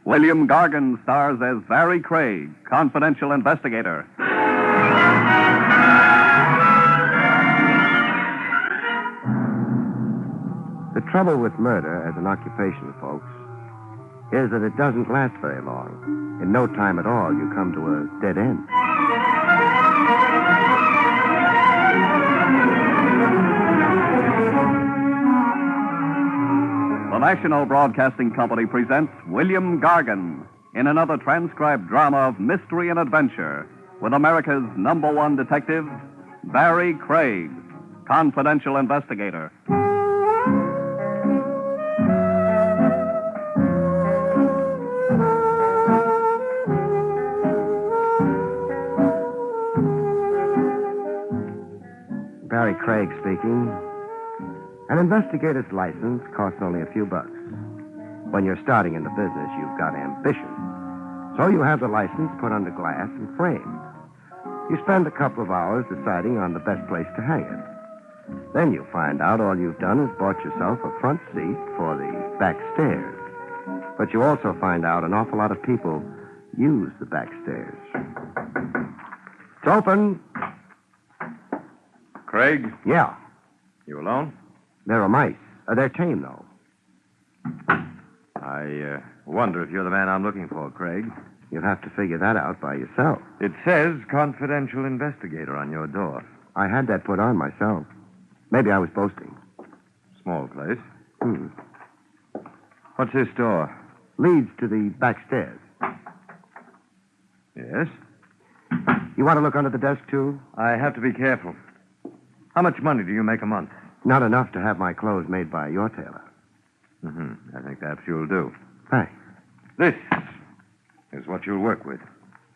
William Gargan stars as Barrie Craig, confidential investigator. The trouble with murder as an occupation, folks, is that it doesn't last very long. In no time at all, you come to a dead end. The National Broadcasting Company presents William Gargan in another transcribed drama of mystery and adventure with America's #1 detective, Barrie Craig, confidential investigator. Barrie Craig speaking. An investigator's license costs only a few bucks. When you're starting in the business, you've got ambition. So you have the license put under glass and framed. You spend a couple of hours deciding on the best place to hang it. Then you find out all you've done is bought yourself a front seat for the back stairs. But you also find out an awful lot of people use the back stairs. It's open. Craig, Yeah. you alone? There are mice. They're tame, though. I wonder if you're the man I'm looking for, Craig. You'll have to figure that out by yourself. It says confidential investigator on your door. I had that put on myself. Maybe I was boasting. Small place. Hmm. What's this door? Leads to the back stairs. Yes? You want to look under the desk, too? I have to be careful. How much money do you make a month? Not enough to have my clothes made by your tailor. I think perhaps you'll do. Thanks. This is what you'll work with.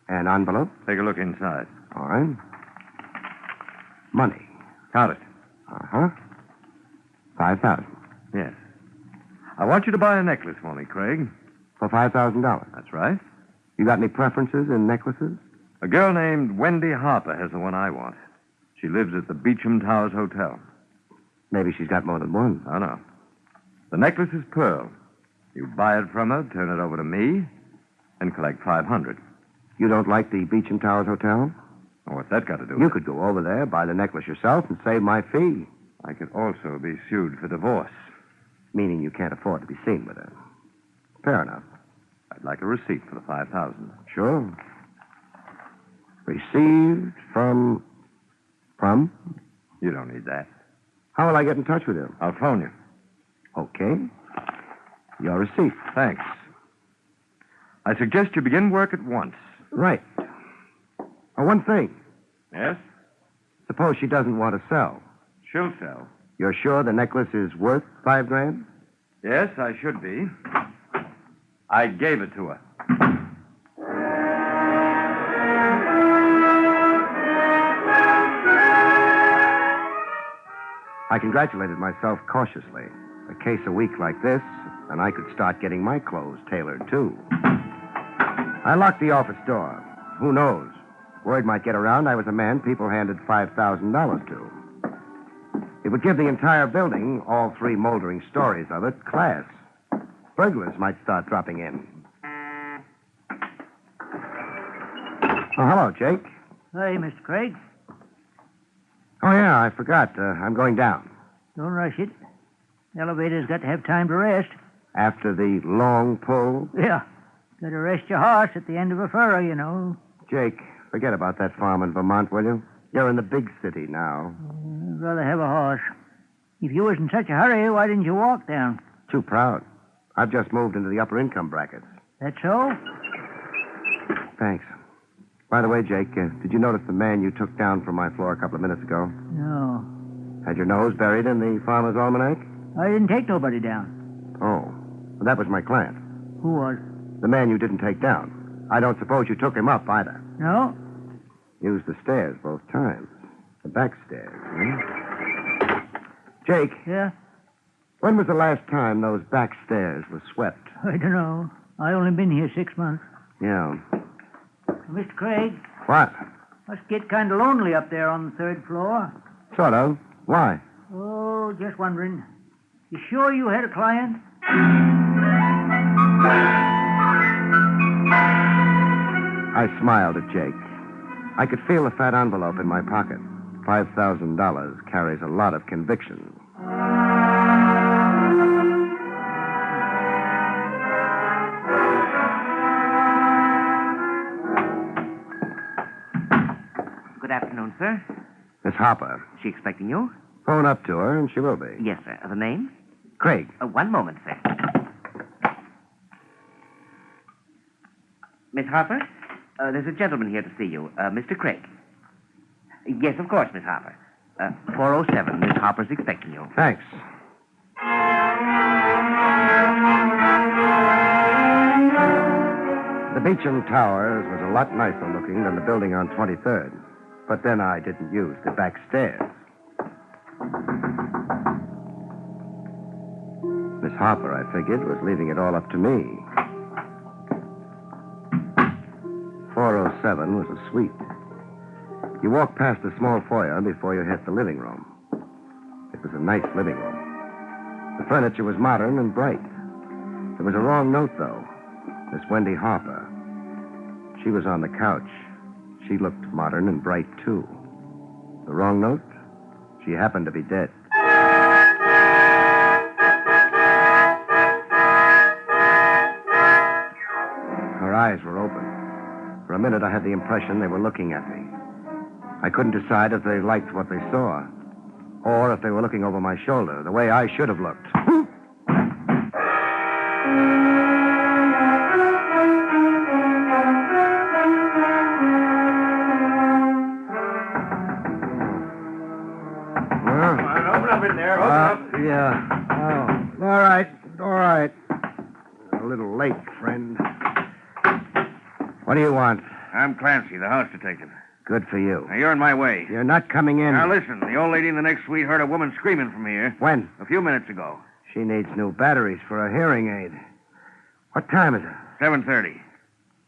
An envelope? Take a look inside. All right. Money. Count it. Uh-huh. 5,000. Yes. I want you to buy a necklace for me, Craig. For $5,000. That's right. You got any preferences in necklaces? A girl named Wendy Harper has the one I want. She lives at the Beecham Towers Hotel. Maybe she's got more than one. Oh, no. The necklace is pearl. You buy it from her, turn it over to me, and collect $500. You don't like the Beecham Towers Hotel? Well, what's that got to do with You it? could go over there, buy the necklace yourself, and save my fee. I could also be sued for divorce. Meaning you can't afford to be seen with her. Fair enough. I'd like a receipt for the $5,000. Sure. Received from... From? You don't need that. How will I get in touch with him? I'll phone you. Okay. Your receipt. Thanks. I suggest you begin work at once. Right. Oh, one thing. Yes? Suppose she doesn't want to sell. She'll sell. You're sure the necklace is worth $5,000? Yes, I should be. I gave it to her. I congratulated myself cautiously. A case a week like this, and I could start getting my clothes tailored, too. I locked the office door. Who knows? Word might get around I was a man people handed $5,000 to. It would give the entire building, all 3 moldering stories of it, class. Burglars might start dropping in. Oh, hello, Jake. Hey, Mr. Craig. Oh, yeah, I forgot. I'm going down. Don't rush it. The elevator's got to have time to rest. After the long pull? Yeah. Got to rest your horse at the end of a furrow, you know. Jake, forget about that farm in Vermont, will you? You're in the big city now. I'd rather have a horse. If you was in such a hurry, why didn't you walk down? Too proud. I've just moved into the upper income brackets. That so? Thanks. By the way, Jake, did you notice the man you took down from my floor a couple of minutes ago? No. Had your nose buried in the farmer's almanac? I didn't take nobody down. Oh. Well, that was my client. Who was? The man you didn't take down. I don't suppose you took him up either. No? Used the stairs both times. The back stairs, Jake, Yeah? when was the last time those back stairs were swept? I don't know. I only been here 6 months. Yeah. Mr. Craig, What? must get kind of lonely up there on the 3rd floor. Sort of. Why? Oh, just wondering. You sure you had a client? I smiled at Jake. I could feel the fat envelope in my pocket. $5,000 carries a lot of conviction. Good afternoon, sir. Miss Harper. She expecting you? Phone up to her, and she will be. Yes, sir. The name? Craig. One moment, sir. Miss Harper, there's a gentleman here to see you, Mr. Craig. Yes, of course, Miss Harper. 407. Miss Harper's expecting you. Thanks. The Beecham Towers was a lot nicer looking than the building on 23rd. But then I didn't use the back stairs. Miss Harper, I figured, was leaving it all up to me. 407 was a suite. You walked past the small foyer before you hit the living room. It was a nice living room. The furniture was modern and bright. There was a wrong note, though. Miss Wendy Harper. She was on the couch. She looked modern and bright, too. The wrong note? She happened to be dead. Her eyes were open. For a minute, I had the impression they were looking at me. I couldn't decide if they liked what they saw, or if they were looking over my shoulder, the way I should have looked. Yeah. Oh, all right. A little late, friend. What do you want? I'm Clancy, the house detective. Good for you. Now, you're in my way. You're not coming in. Now, listen. The old lady in the next suite heard a woman screaming from here. When? A few minutes ago. She needs new batteries for a hearing aid. What time is it? 7:30.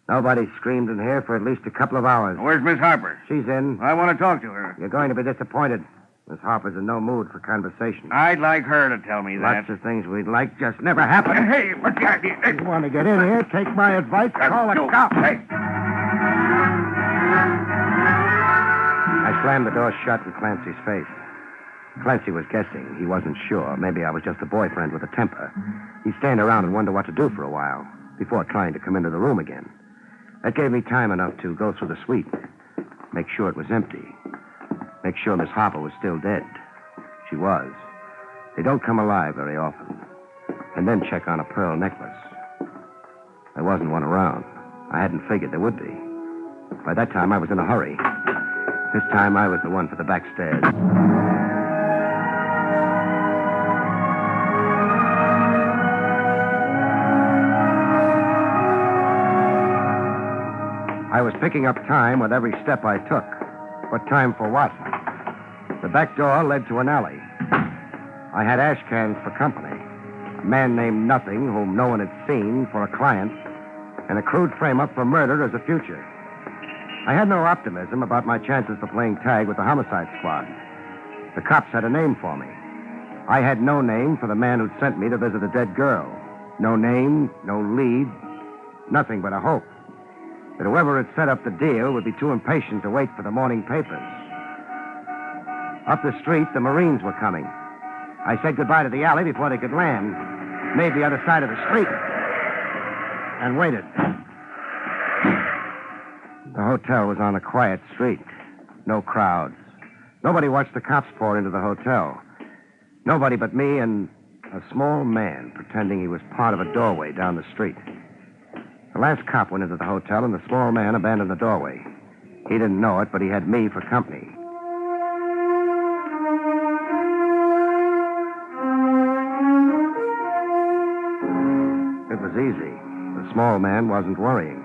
Nobody screamed in here for at least a couple of hours. Where's Miss Harper? She's in. I want to talk to her. You're going to be disappointed. Miss Harper's in no mood for conversation. I'd like her to tell me that. Lots of things we'd like just never happen. Hey, what's the idea? Hey. You want to get in here? Take my advice. Call a cop. Hey. I slammed the door shut in Clancy's face. Clancy was guessing. He wasn't sure. Maybe I was just a boyfriend with a temper. He'd stand around and wonder what to do for a while before trying to come into the room again. That gave me time enough to go through the suite, make sure it was empty, make sure Miss Harper was still dead. She was. They don't come alive very often. And then check on a pearl necklace. There wasn't one around. I hadn't figured there would be. By that time, I was in a hurry. This time, I was the one for the back stairs. I was picking up time with every step I took. But time for what? The back door led to an alley. I had ash cans for company. A man named Nothing, whom no one had seen, for a client, and a crude frame-up for murder as a future. I had no optimism about my chances for playing tag with the homicide squad. The cops had a name for me. I had no name for the man who'd sent me to visit a dead girl. No name, no lead, nothing but a hope that whoever had set up the deal would be too impatient to wait for the morning papers. Up the street, the Marines were coming. I said goodbye to the alley before they could land, made the other side of the street, and waited. The hotel was on a quiet street. No crowds. Nobody watched the cops pour into the hotel. Nobody but me and a small man pretending he was part of a doorway down the street. The last cop went into the hotel, and the small man abandoned the doorway. He didn't know it, but he had me for company. It was easy. The small man wasn't worrying.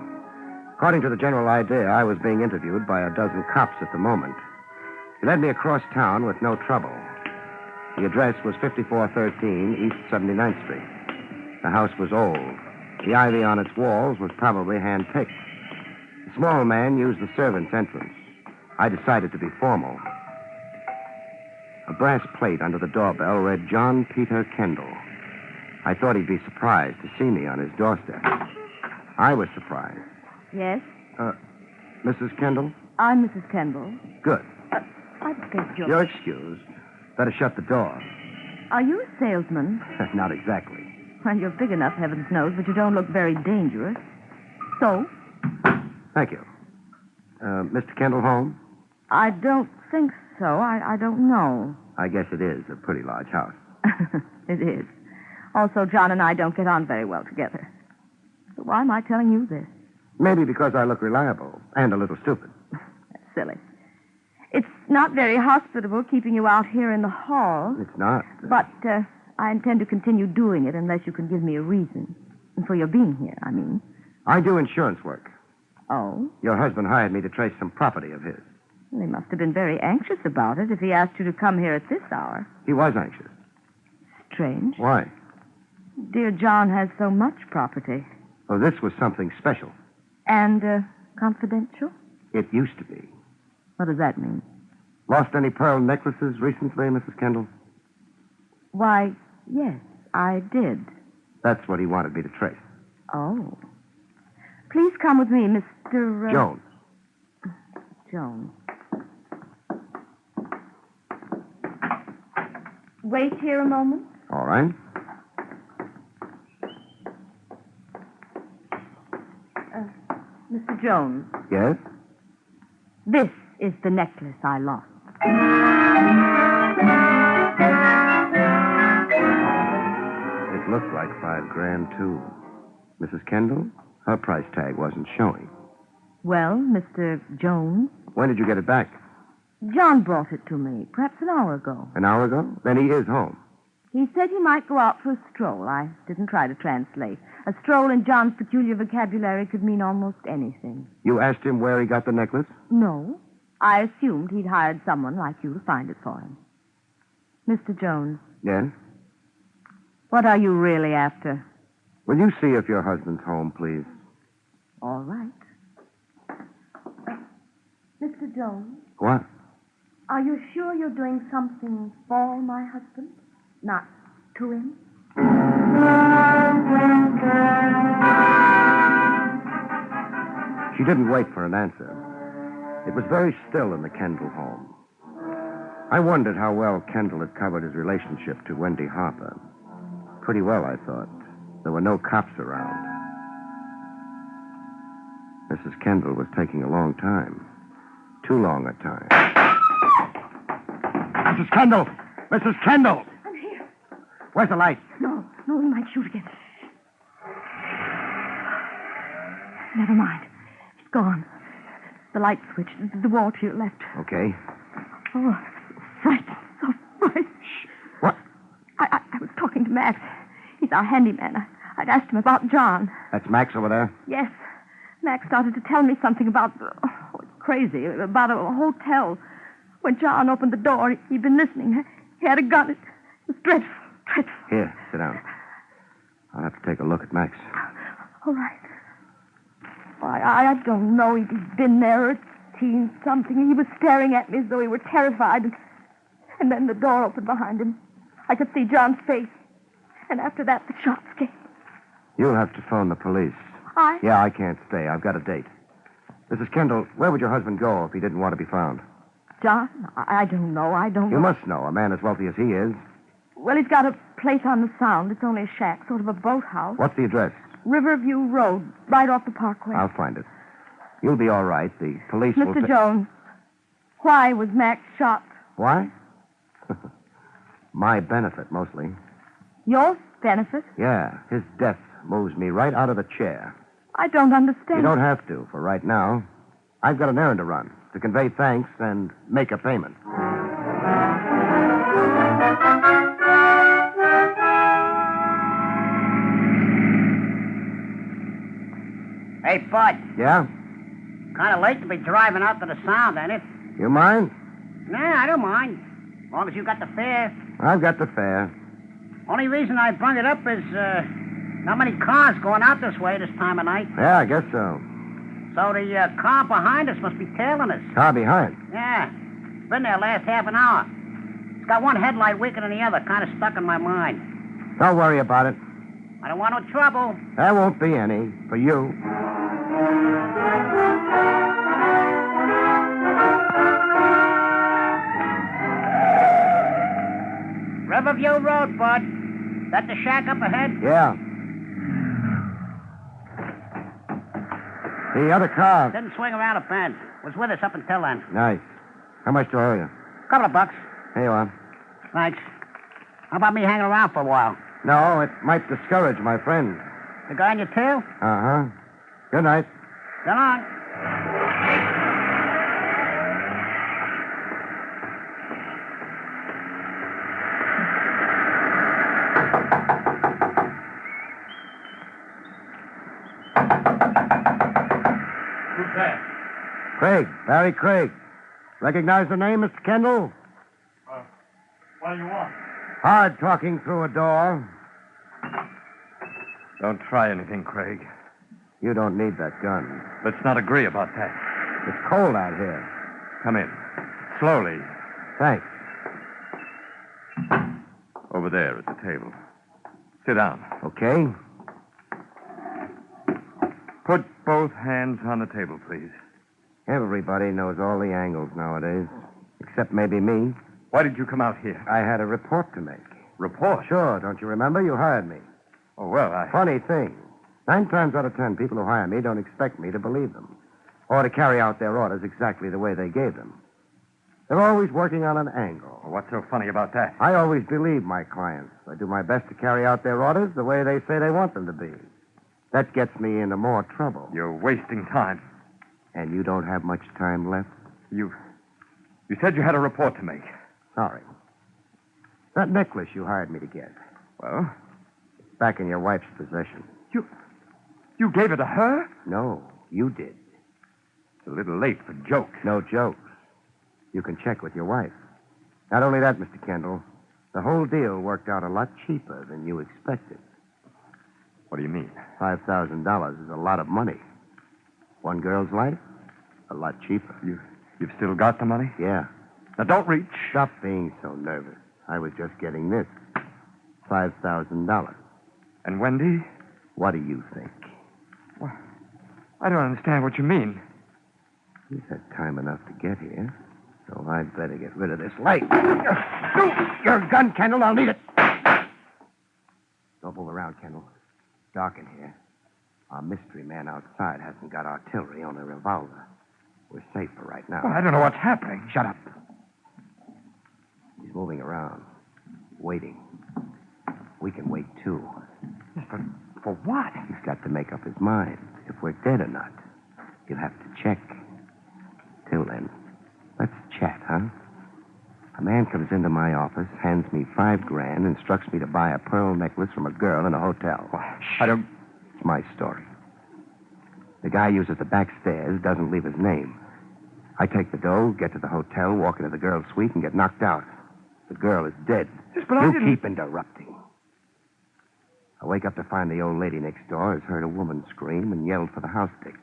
According to the general idea, I was being interviewed by a dozen cops at the moment. He led me across town with no trouble. The address was 5413 East 79th Street. The house was old. The ivy on its walls was probably hand-picked. The small man used the servant's entrance. I decided to be formal. A brass plate under the doorbell read John Peter Kendall. I thought he'd be surprised to see me on his doorstep. I was surprised. Yes? Mrs. Kendall? I'm Mrs. Kendall. Good. I beg your... You're excused. Better shut the door. Are you a salesman? Not exactly. Well, you're big enough, heavens knows, but you don't look very dangerous. So? Thank you. Mr. Kendall home? I don't think so. I don't know. I guess it is a pretty large house. It is. Also, John and I don't get on very well together. So why am I telling you this? Maybe because I look reliable and a little stupid. That's silly. It's not very hospitable keeping you out here in the hall. It's not. But I intend to continue doing it unless you can give me a reason. For your being here, I mean. I do insurance work. Oh? Your husband hired me to trace some property of his. Well, he must have been very anxious about it if he asked you to come here at this hour. He was anxious. Strange. Why? Dear John has so much property. Oh, this was something special. And confidential? It used to be. What does that mean? Lost any pearl necklaces recently, Mrs. Kendall? Why, yes, I did. That's what he wanted me to trace. Oh. Please come with me, Mr. Jones. Jones. Wait here a moment. All right. Mr. Jones, Yes? this is the necklace I lost. It looked like $5,000, too. Mrs. Kendall, her price tag wasn't showing. Well, Mr. Jones, When did you get it back? John brought it to me, perhaps an hour ago. An hour ago? Then he is home. He said he might go out for a stroll. I didn't try to translate. A stroll in John's peculiar vocabulary could mean almost anything. You asked him where he got the necklace? No. I assumed he'd hired someone like you to find it for him. Mr. Jones, Yes? what are you really after? Will you see if your husband's home, please? All right. Mr. Jones, What? are you sure you're doing something for my husband, not to him? She didn't wait for an answer. It was very still in the Kendall home. I wondered how well Kendall had covered his relationship to Wendy Harper. Pretty well, I thought. There were no cops around. Mrs. Kendall was taking a long time. Too long a time. Mrs. Kendall! Mrs. Kendall! I'm here. Where's the light? No, he might shoot again. Never mind. It's gone. The light switch, the wall to your left. Okay. Oh, frightened, so frightened. Shh. What? I was talking to Max. He's our handyman. I'd asked him about John. That's Max over there? Yes. Max started to tell me something about, it's crazy, about a hotel. When John opened the door, he'd been listening. He had a gun. It was dreadful, dreadful. Here, sit down. I'll have to take a look at Max. All right. I don't know. He'd been there or seen something. He was staring at me as though he were terrified. And then the door opened behind him. I could see John's face. And after that, the shots came. You'll have to phone the police. Yeah, I can't stay. I've got a date. Mrs. Kendall, where would your husband go if he didn't want to be found? John? I don't know. You must know. A man as wealthy as he is. Well, he's got a place on the Sound. It's only a shack, sort of a boathouse. What's the address? Riverview Road, right off the parkway. I'll find it. You'll be all right. The police will... Mr. Jones, why was Max shot? Why? My benefit, mostly. Your benefit? Yeah, his death moves me right out of the chair. I don't understand. You don't have to, for right now. I've got an errand to run, to convey thanks and make a payment. Hey, Bud. Yeah? Kind of late to be driving out to the Sound, ain't it? You mind? Nah, I don't mind. As long as you got the fare. I've got the fare. Only reason I brung it up is, not many cars going out this way this time of night. Yeah, I guess so. So the car behind us must be tailing us. Car behind. Yeah. Been there last half an hour. It's got one headlight weaker than the other, kind of stuck in my mind. Don't worry about it. I don't want no trouble. There won't be any for you. Riverview Road, bud. That the shack up ahead? Yeah. The other car. Didn't swing around a bend. Was with us up until then. Nice. How much do I owe you? Couple of bucks. Here you are. Thanks. How about me hanging around for a while? No, it might discourage my friend. The guy on your tail? Uh-huh. Good night. So long. Who's that? Craig, Barrie Craig. Recognize the name, Mr. Kendall? What do you want? Hard talking through a door. Don't try anything, Craig. You don't need that gun. Let's not agree about that. It's cold out here. Come in. Slowly. Thanks. Over there at the table. Sit down. Okay. Put both hands on the table, please. Everybody knows all the angles nowadays, except maybe me. Why did you come out here? I had a report to make. Report? Sure, don't you remember? You hired me. Oh, well, I... Funny thing. 9 times out of 10, people who hire me don't expect me to believe them or to carry out their orders exactly the way they gave them. They're always working on an angle. What's so funny about that? I always believe my clients. I do my best to carry out their orders the way they say they want them to be. That gets me into more trouble. You're wasting time. And you don't have much time left? You said you had a report to make. Sorry. That necklace you hired me to get. Well? It's back in your wife's possession. You gave it to her? No, you did. It's a little late for jokes. No jokes. You can check with your wife. Not only that, Mr. Kendall, the whole deal worked out a lot cheaper than you expected. What do you mean? $5,000 is a lot of money. One girl's life, a lot cheaper. You've still got the money? Yeah. Now, don't reach. Stop being so nervous. I was just getting this. $5,000. And Wendy? What do you think? Well, I don't understand what you mean. He's had time enough to get here, so I'd better get rid of this light. Your gun, Kendall. I'll need it. Don't move around, Kendall. It's dark in here. Our mystery man outside hasn't got artillery, only a revolver. We're safe for right now. Well, I don't know what's happening. Shut up. He's moving around, waiting. We can wait, too. Yes, but for what? He's got to make up his mind if we're dead or not. He'll have to check. Till then, let's chat, huh? A man comes into my office, hands me $5,000, instructs me to buy a pearl necklace from a girl in a hotel. I don't... It's my story. The guy uses the back stairs, doesn't leave his name. I take the dough, get to the hotel, walk into the girl's suite, and get knocked out. The girl is dead. Yes, but I you didn't... keep interrupting. I wake up to find the old lady next door has heard a woman scream and yelled for the house dick.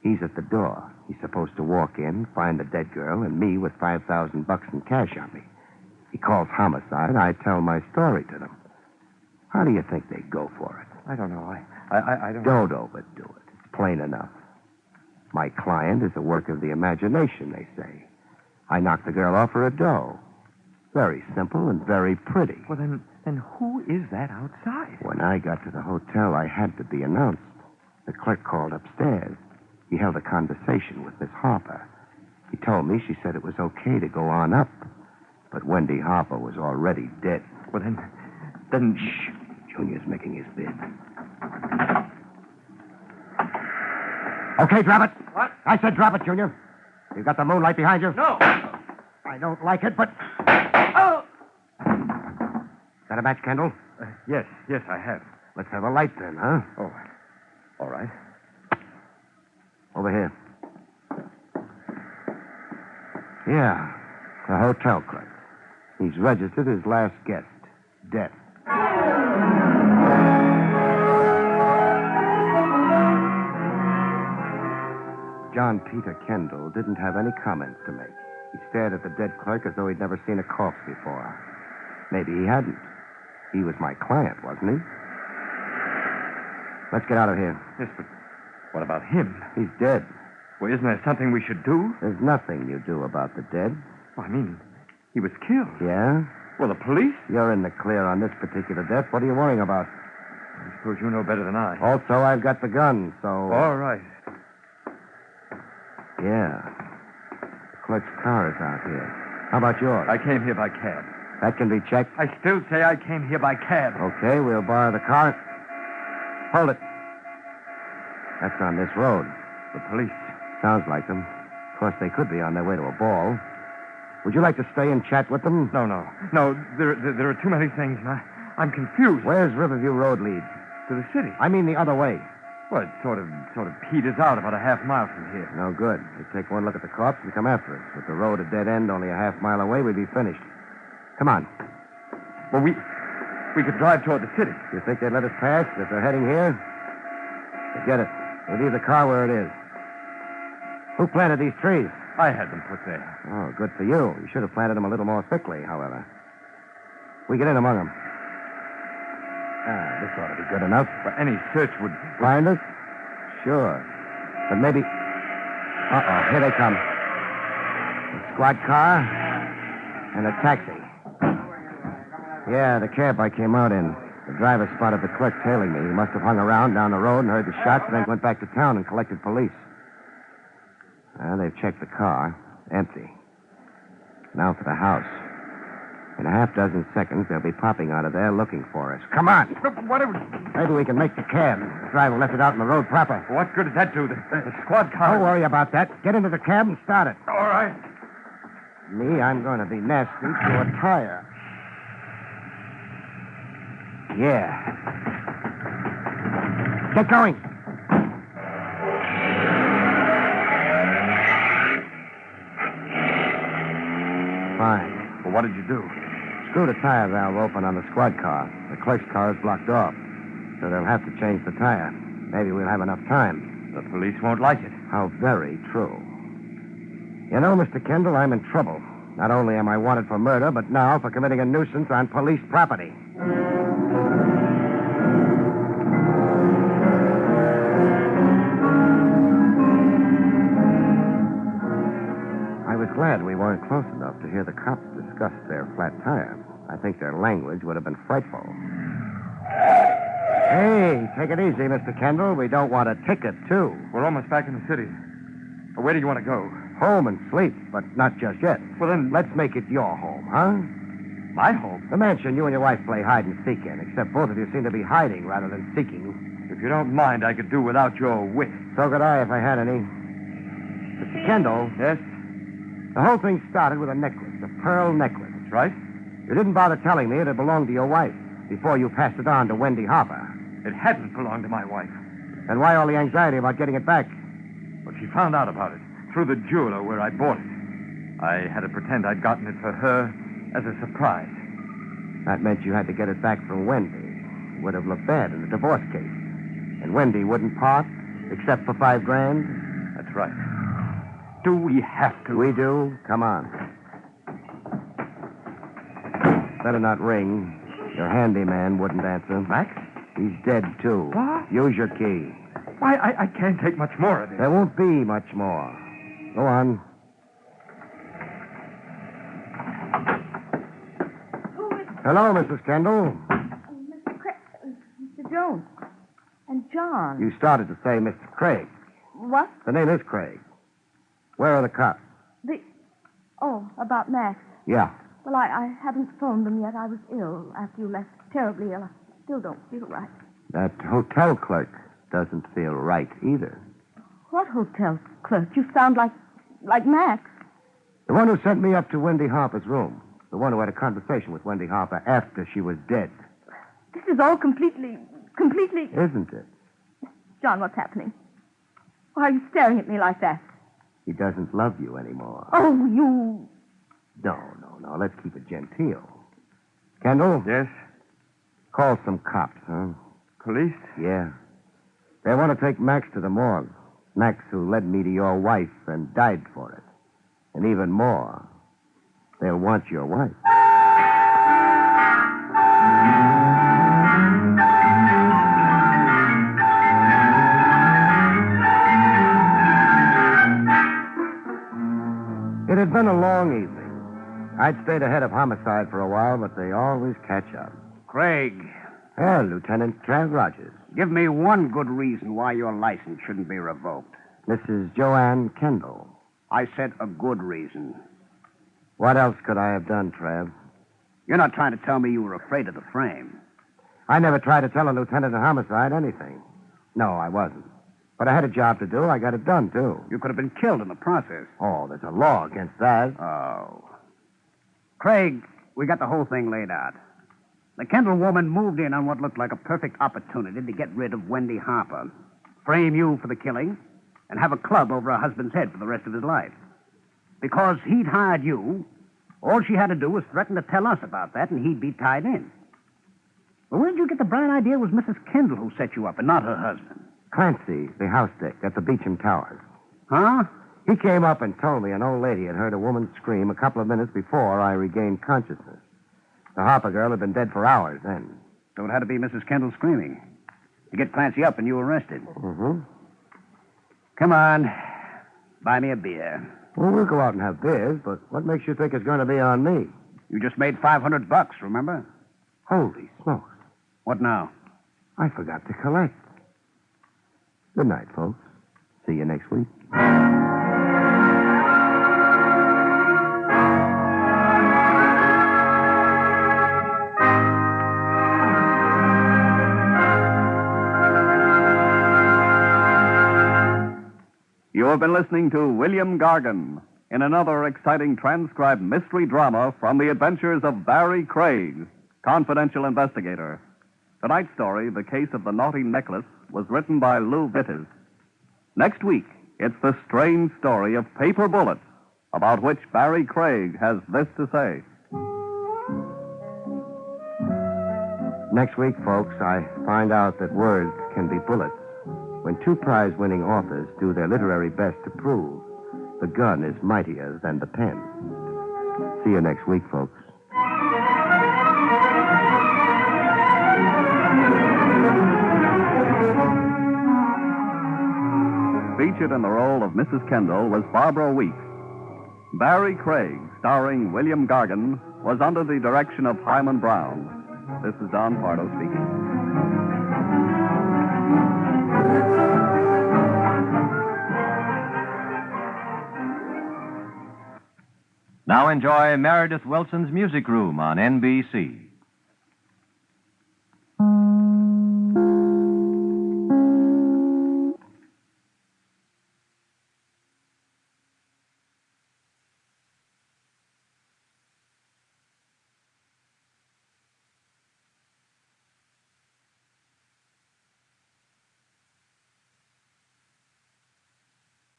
He's at the door. He's supposed to walk in, find the dead girl, and me with $5,000 in cash on me. He calls homicide. I tell my story to them. How do you think they go for it? I don't know. I don't... Don't overdo it. It's plain enough. My client is a work of the imagination, they say. I knocked the girl off her a dough. Very simple and very pretty. Well, then who is that outside? When I got to the hotel, I had to be announced. The clerk called upstairs. He held a conversation with Miss Harper. He told me she said it was okay to go on up. But Wendy Harper was already dead. Well, then... Shh. Junior's making his bid. Okay, drop it. What? I said drop it, Junior. You've got the moonlight behind you. No. I don't like it, but... Oh! Got a match, Kendall? Yes, I have. Let's have a light then, huh? Oh, all right. Over here. Yeah, the hotel clerk. He's registered his last guest, death. John Peter Kendall didn't have any comments to make. He stared at the dead clerk as though he'd never seen a corpse before. Maybe he hadn't. He was my client, wasn't he? Let's get out of here. Yes, but what about him? He's dead. Well, isn't there something we should do? There's nothing you do about the dead. Well, I mean, he was killed. Yeah? Well, the police? You're in the clear on this particular death. What are you worrying about? I suppose you know better than I. Also, I've got the gun, so... All right. Yeah. The clerk's car is out here. How about yours? I came here by cab. That can be checked. I still say I came here by cab. Okay, we'll borrow the car. Hold it. That's on this road. The police. Sounds like them. Of course, they could be on their way to a ball. Would you like to stay and chat with them? No. There are too many things, and I'm confused. Where's Riverview Road lead? To the city. I mean the other way. Well, it sort of peters out about a half mile from here. No good. They take one look at the corpse and come after us. With the road a dead end only a half mile away, we'd be finished. Come on. Well, we could drive toward the city. You think they'd let us pass if they're heading here? Forget it. We'll leave the car where it is. Who planted these trees? I had them put there. Oh, good for you. You should have planted them a little more thickly, however. We get in among them. This ought to be good enough. But any search would... Find us? Sure. But maybe... Uh-oh, here they come. A squad car and a taxi. Yeah, the cab I came out in. The driver spotted the clerk tailing me. He must have hung around down the road and heard the shots, and then went back to town and collected police. They've checked the car. Empty. Now for the house. In a half dozen seconds, they'll be popping out of there looking for us. Come on. Maybe we can make the cab. The driver left it out in the road proper. What good does that do? The squad car... Don't worry about that. Get into the cab and start it. All right. Me, I'm going to be nasty to a tire. Yeah. Get going. Fine. Well, what did you do? Screw the tire valve open on the squad car. The clerk's car is blocked off, so they'll have to change the tire. Maybe we'll have enough time. The police won't like it. How very true. You know, Mr. Kendall, I'm in trouble. Not only am I wanted for murder, but now for committing a nuisance on police property. I was glad we weren't close enough to hear the cops discuss their flat tire. I think their language would have been frightful. Hey, take it easy, Mr. Kendall. We don't want a ticket, too. We're almost back in the city. Where do you want to go? Home and sleep, but not just yet. Well, then... Let's make it your home, huh? My home? The mansion you and your wife play hide and seek in, except both of you seem to be hiding rather than seeking. If you don't mind, I could do without your wit. So could I if I had any. Mr. Kendall. Yes? The whole thing started with a necklace, a pearl necklace. That's right. You didn't bother telling me it had belonged to your wife before you passed it on to Wendy Harper. It hadn't belonged to my wife. Then why all the anxiety about getting it back? Well, she found out about it through the jeweler where I bought it. I had to pretend I'd gotten it for her as a surprise. That meant you had to get it back from Wendy. It would have looked bad in the divorce case. And Wendy wouldn't part, except for $5,000? That's right. Do we have to? We do. Come on. Better not ring. Your handyman wouldn't answer. Max? He's dead, too. What? Use your key. Why, I can't take much more of this. There won't be much more. Go on. Hello, Mrs. Kendall. Mr. Jones. And John. You started to say Mr. Craig. What? The name is Craig. Where are the cops? About Max. Yeah. Well, I haven't phoned them yet. I was ill after you left. Terribly ill. I still don't feel right. That hotel clerk doesn't feel right either. What hotel clerk? You sound like Max. The one who sent me up to Wendy Harper's room. The one who had a conversation with Wendy Harper after she was dead. This is all completely... Isn't it? John, what's happening? Why are you staring at me like that? He doesn't love you anymore. Oh, you... No. Let's keep it genteel. Kendall? Yes? Call some cops, huh? Police? Yeah. They want to take Max to the morgue. Max, who led me to your wife and died for it. And even more, they'll want your wife. I'd stayed ahead of homicide for a while, but they always catch up. Craig, Yeah, Lieutenant Trav Rogers. give me one good reason why your license shouldn't be revoked. Mrs. Joanne Kendall. I said a good reason. What else could I have done, Trav? You're not trying to tell me you were afraid of the frame. I never tried to tell a lieutenant of homicide anything. No, I wasn't. But I had a job to do. I got it done, too. You could have been killed in the process. Oh, there's a law against that. Oh. Craig, we got the whole thing laid out. The Kendall woman moved in on what looked like a perfect opportunity to get rid of Wendy Harper, frame you for the killing, and have a club over her husband's head for the rest of his life. Because he'd hired you, all she had to do was threaten to tell us about that, and he'd be tied in. Well, where did you get the bright idea it was Mrs. Kendall who set you up and not her husband? Clancy, the house dick at the Beecham Towers. Huh? He came up and told me an old lady had heard a woman scream a couple of minutes before I regained consciousness. The Harper girl had been dead for hours then. So it had to be Mrs. Kendall screaming. To get Clancy up and you arrested. Mm-hmm. Come on. Buy me a beer. Well, we'll go out and have beers, but what makes you think it's going to be on me? You just made $500, remember? Holy smokes. What now? I forgot to collect. Good night, folks. See you next week. You have been listening to William Gargan in another exciting transcribed mystery drama from the adventures of Barrie Craig, confidential investigator. Tonight's story, The Case of the Naughty Necklace, was written by Lou Vittes. Next week, it's the strange story of paper bullets, about which Barrie Craig has this to say. Next week, folks, I find out that words can be bullets. When two prize-winning authors do their literary best to prove the gun is mightier than the pen. See you next week, folks. Featured in the role of Mrs. Kendall was Barbara Weeks. Barrie Craig, starring William Gargan, was under the direction of Hyman Brown. This is Don Pardo speaking. Now enjoy Meredith Wilson's Music Room on NBC.